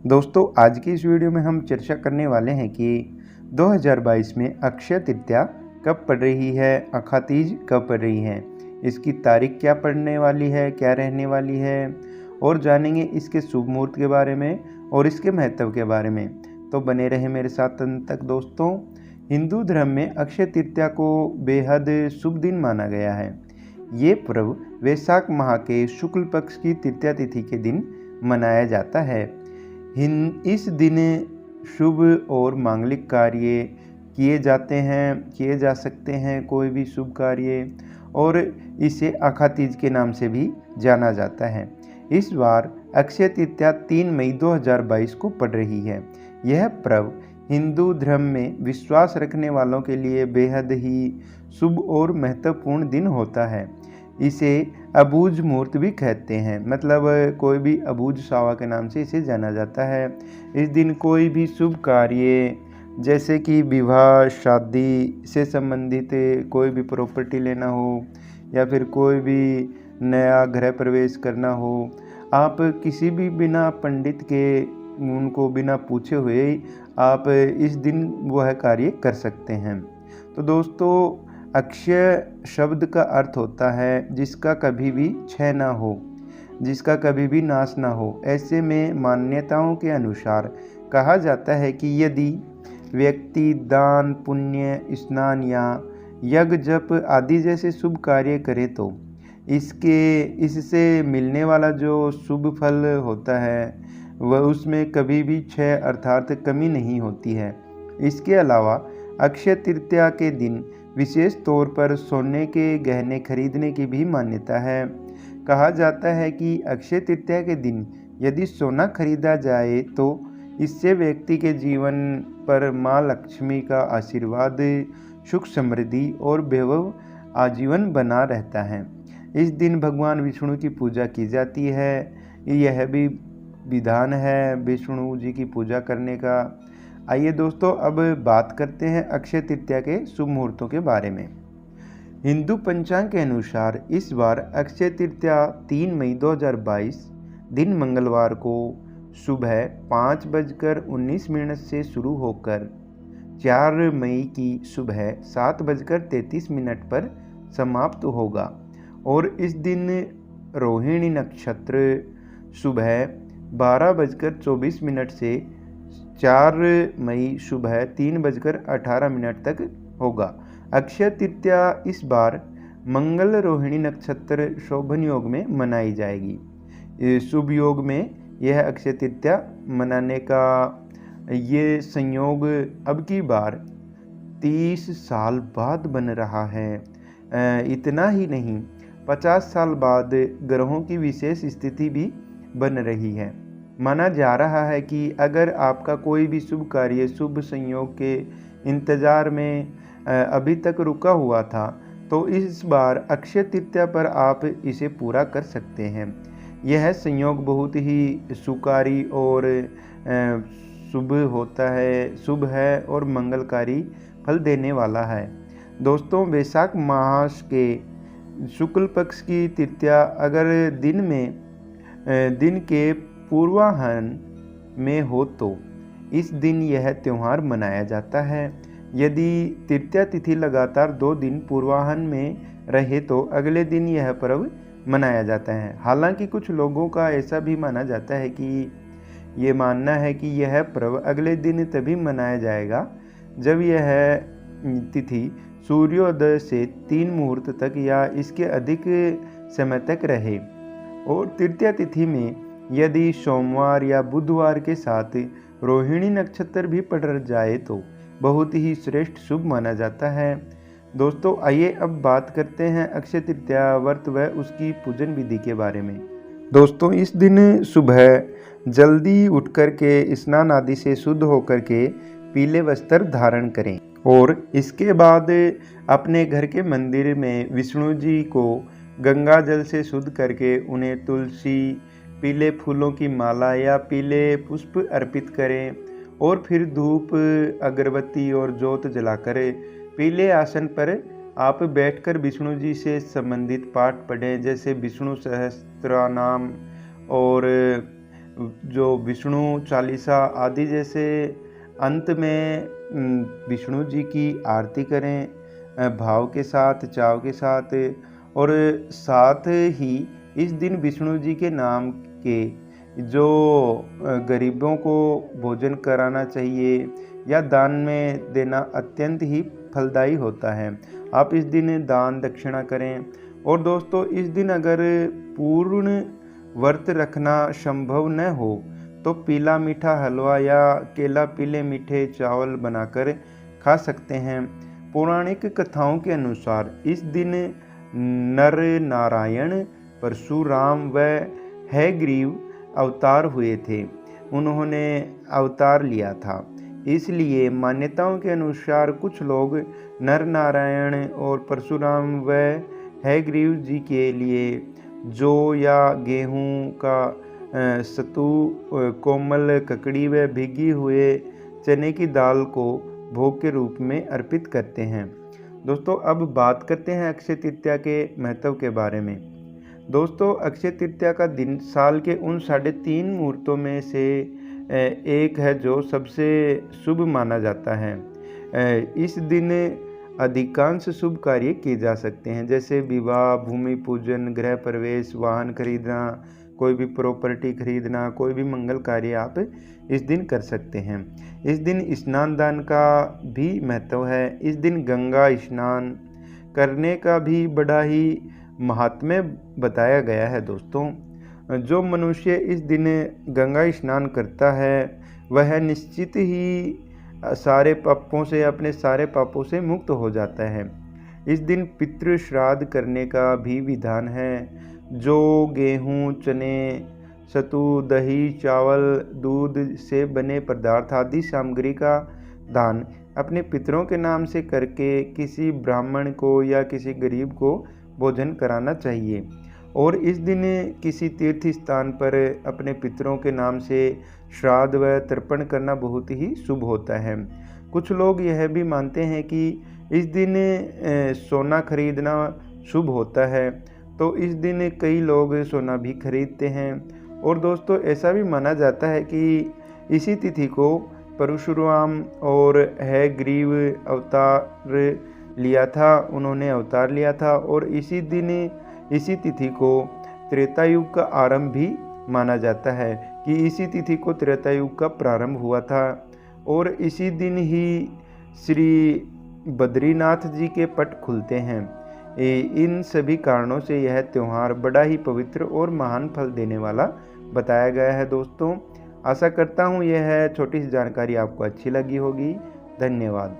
दोस्तों, आज की इस वीडियो में हम चर्चा करने वाले हैं कि 2022 में अक्षय तृतीया कब पड़ रही है, अखा तीज कब पड़ रही है, इसकी तारीख क्या पड़ने वाली है, क्या रहने वाली है और जानेंगे इसके शुभ मुहूर्त के बारे में और इसके महत्व के बारे में। तो बने रहे मेरे साथ अंत तक। दोस्तों, हिंदू धर्म में अक्षय तृतीया को बेहद शुभ दिन माना गया है। ये पर्व वैशाख माह के शुक्ल पक्ष की तृतीया तिथि के दिन मनाया जाता है। इस दिन शुभ और मांगलिक कार्य किए जा सकते हैं, कोई भी शुभ कार्य, और इसे अखा तीज के नाम से भी जाना जाता है। इस बार अक्षय तृतीया 3 मई 2022 को पड़ रही है। यह पर्व हिंदू धर्म में विश्वास रखने वालों के लिए बेहद ही शुभ और महत्वपूर्ण दिन होता है। इसे अबूझ मुहूर्त भी कहते हैं, मतलब कोई भी अबूझ सावा के नाम से इसे जाना जाता है। इस दिन कोई भी शुभ कार्य जैसे कि विवाह, शादी से संबंधित कोई भी प्रॉपर्टी लेना हो या फिर कोई भी नया गृह प्रवेश करना हो, आप किसी भी बिना पंडित के उनको बिना पूछे हुए आप इस दिन वह कार्य कर सकते हैं। तो दोस्तों, अक्षय शब्द का अर्थ होता है जिसका कभी भी क्षय ना हो, जिसका कभी भी नाश ना हो। ऐसे में मान्यताओं के अनुसार कहा जाता है कि यदि व्यक्ति दान, पुण्य, स्नान या यज्ञ, जप आदि जैसे शुभ कार्य करे तो इससे मिलने वाला जो शुभ फल होता है वह उसमें कभी भी क्षय अर्थात कमी नहीं होती है। इसके अलावा अक्षय तृतीया के दिन विशेष तौर पर सोने के गहने खरीदने की भी मान्यता है। कहा जाता है कि अक्षय तृतीया के दिन यदि सोना खरीदा जाए तो इससे व्यक्ति के जीवन पर माँ लक्ष्मी का आशीर्वाद, सुख, समृद्धि और वैभव आजीवन बना रहता है। इस दिन भगवान विष्णु की पूजा की जाती है। यह भी विधान है विष्णु जी की पूजा करने का। आइए दोस्तों, अब बात करते हैं अक्षय तृतीया के शुभ मुहूर्तों के बारे में। हिंदू पंचांग के अनुसार इस बार अक्षय तृतीया 3 मई 2022 दिन मंगलवार को सुबह 5:19 से शुरू होकर 4 मई की सुबह 7:33 पर समाप्त होगा और इस दिन रोहिणी नक्षत्र सुबह 12:24 से 4 मई सुबह 3:18 तक होगा। अक्षय तृतीया इस बार मंगल रोहिणी नक्षत्र शोभन योग में मनाई जाएगी। शुभ योग में यह अक्षय तृतीया मनाने का ये संयोग अब की बार 30 साल बाद बन रहा है। इतना ही नहीं, 50 साल बाद ग्रहों की विशेष स्थिति भी बन रही है। माना जा रहा है कि अगर आपका कोई भी शुभ कार्य शुभ संयोग के इंतजार में अभी तक रुका हुआ था तो इस बार अक्षय तृतीया पर आप इसे पूरा कर सकते हैं। यह संयोग बहुत ही सुकारी और शुभ है और मंगलकारी फल देने वाला है। दोस्तों, वैशाख मास के शुक्ल पक्ष की तृतीया अगर दिन के पूर्वाह्न में हो तो इस दिन यह त्यौहार मनाया जाता है। यदि तृतीया तिथि लगातार 2 दिन पूर्वाह्न में रहे तो अगले दिन यह पर्व मनाया जाता है। हालांकि कुछ लोगों का ऐसा भी माना जाता है कि ये मानना है कि यह पर्व अगले दिन तभी मनाया जाएगा जब यह तिथि सूर्योदय से 3 मुहूर्त तक या इसके अधिक समय तक रहे और तृतीया तिथि में यदि सोमवार या बुधवार के साथ रोहिणी नक्षत्र भी पड़ जाए तो बहुत ही श्रेष्ठ शुभ माना जाता है। दोस्तों, आइए अब बात करते हैं अक्षय तृतीया व्रत व उसकी पूजन विधि के बारे में। दोस्तों, इस दिन सुबह जल्दी उठ कर के स्नान आदि से शुद्ध होकर के पीले वस्त्र धारण करें और इसके बाद अपने घर के मंदिर में विष्णु जी को गंगा जल से शुद्ध करके उन्हें तुलसी, पीले फूलों की माला या पीले पुष्प अर्पित करें और फिर धूप, अगरबत्ती और जोत जलाकर पीले आसन पर आप बैठकर विष्णु जी से संबंधित पाठ पढ़ें, जैसे विष्णु सहस्त्रनाम और जो विष्णु चालीसा आदि जैसे अंत में विष्णु जी की आरती करें भाव के साथ, चाव के साथ। और साथ ही इस दिन विष्णु जी के नाम के जो गरीबों को भोजन कराना चाहिए या दान में देना अत्यंत ही फलदायी होता है। आप इस दिन दान दक्षिणा करें। और दोस्तों, इस दिन अगर पूर्ण व्रत रखना संभव न हो तो पीला मीठा हलवा या केला पीले मीठे चावल बनाकर खा सकते हैं। पौराणिक कथाओं के अनुसार इस दिन नर नारायण परशुराम व हयग्रीव अवतार हुए थे। उन्होंने अवतार लिया था, इसलिए मान्यताओं के अनुसार कुछ लोग नर नारायण और परशुराम व हयग्रीव जी के लिए जौ या गेहूं का सत्तू, कोमल ककड़ी व भीगी हुए चने की दाल को भोग के रूप में अर्पित करते हैं। दोस्तों, अब बात करते हैं अक्षय तृतीया के महत्व के बारे में। दोस्तों, अक्षय तृतीया का दिन साल के उन 3.5 मुहूर्तों में से एक है जो सबसे शुभ माना जाता है। इस दिन अधिकांश शुभ कार्य किए जा सकते हैं, जैसे विवाह, भूमि पूजन, गृह प्रवेश, वाहन खरीदना, कोई भी प्रॉपर्टी खरीदना, कोई भी मंगल कार्य आप इस दिन कर सकते हैं। इस दिन स्नान दान का भी महत्व है। इस दिन गंगा स्नान करने का भी बड़ा ही महात्म्य बताया गया है। दोस्तों, जो मनुष्य इस दिन गंगा स्नान करता है वह निश्चित ही सारे पापों से, अपने सारे पापों से मुक्त हो जाता है। इस दिन पितृ श्राद्ध करने का भी विधान है। जो गेहूँ, चने, सत्तू, दही, चावल, दूध से बने पदार्थ आदि सामग्री का दान अपने पितरों के नाम से करके किसी ब्राह्मण को या किसी गरीब को भोजन कराना चाहिए। और इस दिन किसी तीर्थ स्थान पर अपने पितरों के नाम से श्राद्ध व तर्पण करना बहुत ही शुभ होता है। कुछ लोग यह भी मानते हैं कि इस दिन सोना खरीदना शुभ होता है, तो इस दिन कई लोग सोना भी खरीदते हैं। और दोस्तों, ऐसा भी माना जाता है कि इसी तिथि को परशुराम और हयग्रीव उन्होंने अवतार लिया था। और इसी दिन, इसी तिथि को त्रेता युग का आरंभ भी माना जाता है कि इसी तिथि को त्रेता युग का प्रारंभ हुआ था। और इसी दिन ही श्री बद्रीनाथ जी के पट खुलते हैं। इन सभी कारणों से यह त्यौहार बड़ा ही पवित्र और महान फल देने वाला बताया गया है। दोस्तों, आशा करता हूँ यह छोटी सी जानकारी आपको अच्छी लगी होगी। धन्यवाद।